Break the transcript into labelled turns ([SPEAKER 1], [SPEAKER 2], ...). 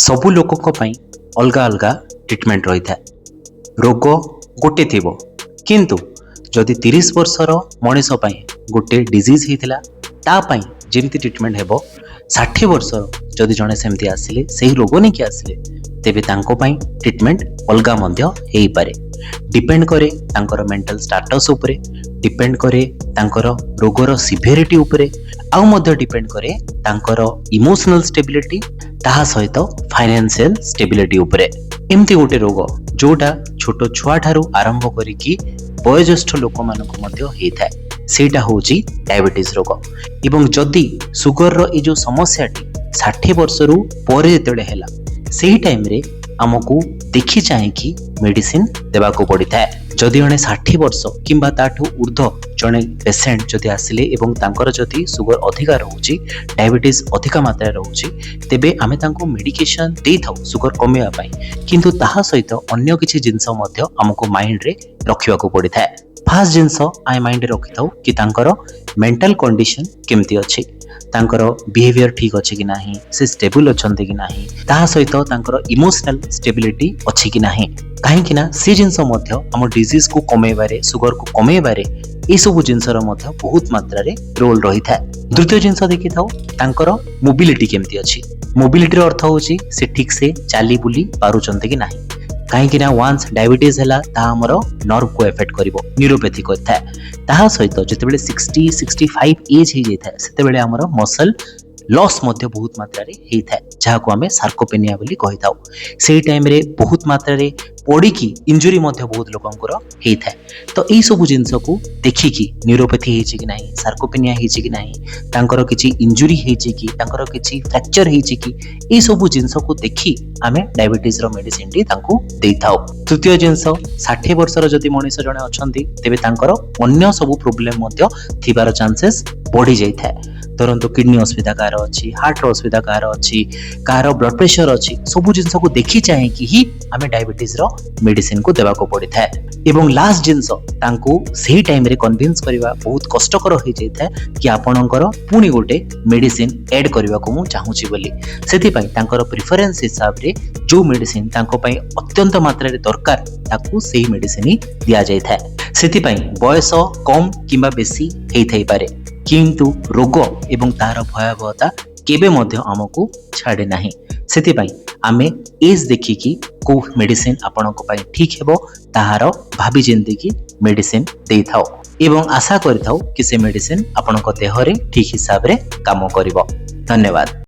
[SPEAKER 1] सबु लोकों पई अलगा अलगा ट्रिटमेंट रही था। रोग गोटे थिबो किंतु जदि 30 वर्षर मनीष पई गोटे डिजीज होता ता पई जेमती ट्रिटमेंट हेबो 60 वर्षर जदि जड़े सेमती आसिले से रोग नहीं कि आसिले तेबे तांको पई ट्रिटमेंट अलगा मध्य हेई पारे। डिपेंड करे तांकर मेंटल स्टेटस उपरे, डिपेंड करे तांकर रोगर सिवियरिटी उपरे, आउ मध्य डिपेंड करे तांकर इमोशनल स्टेबिलिटी ताहा सहित फाइनेंशियल स्टेबिलिटी उपरे। एमती गोटे रोग जोटा छोट छुआ ठारू आरंभ करिकी वयोज्येष्ठ लोक मानक मध्य हेइथाय सेटा होची डायबिटीज रोग। एवं जदि सुगर रो ए जो समस्याटी 60 वर्ष रु परे जेतेबे हेला सेही टाइम रे आमको देखि चाहेकि मेडिसिन देवा को पड़ी था। जदि जड़े 60 वर्ष किंबा ताठू ऊर्ध्व जड़े पेसेंट जदि आसिले एवं तांकर जदि सुगर अधिका रोची डायबिटीज अधिका मात्रा रोची तेबे आमे तांको मेडिकेशन दे थाउ सुगर कमेवा पई, किंतु ताहा सहित अन्य किछि जिंस मध्य हमको माइंड रे रखिवा को पड़ी था। फास्ट जिंस आय माइंड रे रखि थाउ कि तांकर मेंटल कंडीशन केमती अछि, तांकर बिहेवियर ठीक अछि कि नाही, से स्टेबल अछन्ते कि नाही, ताहा सहित तांकर इमोशनल स्टेबिलिटी अछि कि नाही। काहेकि ना से जिंस मध्य हम डिजीज को कमेबारे सुगर को कमेबारे ए सब जिंसर मध्य बहुत मात्रा रे रोल रही था। द्वितीय जिंस देखि थाउ तांकर मोबिलिटी केमती अछि। मोबिलिटी रो अर्थ होछि से ठीक से चाली बुली पारुचन्ते कि नाही। कहीं वन्स डायबिटीज है हमर नर्व को एफेक्ट करिवो, न्यूरोपैथी करता ताहा सहित जितेबाला 60-65 एज हो जाता से हमर मसल लॉस मध्य बहुत मात्रा रे होता है जहाँ को आम सार्कोपेनिया बोली कही था। से टाइम रे बहुत मात्रा रे पड़ीकी इंजुरी मध्य बहुत लोकंकर होता है। तो यही सब जिनस को देखिकी न्यूरोपैथी होइछि कि नहीं, सार्कोपेनिया होइछि कि नहीं, तांकर किछि इंजुरी होइछि कि, तांकर किछि फ्रैक्चर होइछि कि, यही सब जिनस को देखि आमे डायबिटीज रो मेडिसिन टी तांको देई थाउ। तृतीय जिनस 60 वर्षर जदि मनीष जणे अछंती तेबे तांकर अन्य सब प्रोब्लेम मध्य थिबार चांसेस बढ़ी जाई थाए। धरंतु किडनी असुविधा कार अच्छी, हार्ट असुविधा कार अच्छी, कार ब्लड प्रेशर अच्छी, सब जिनस को देखि चाहे कि ही आमे डायबिटीज रो मेडिसिन को देवा को पड़ी थाए। एवं लास्ट जिनस तांको सही टाइम रे कन्विंस करबा बहुत कष्टकर हो जाय थाए कि आपणकर पुनी गोटे मेडिसिन ऐड करबा को मु चाहूची बोली। सेति पई तांकर प्रेफरेंस हिसाब रे जो मेडिसिन तांको पई अत्यंत मात्रा रे दरकार ताकू सही मेडिसिन ही दिया जाय थाए। सेति पई बयस कम किंबा बेसी हेई थाई पारे किंतु रोग एवं तार भयावहता केबे मध्य आमको छाड़े नाही। सेति पई आमे एज देखिकी को मेडिसिन आपनको पई ठीक हेबो ताहार भाबी चिंती की मेडिसिन देई थाओ एवं आशा करि थाओ कि से मेडिसिन आपनको देह रे ठीक हिसाब रे काम करिवो। धन्यवाद।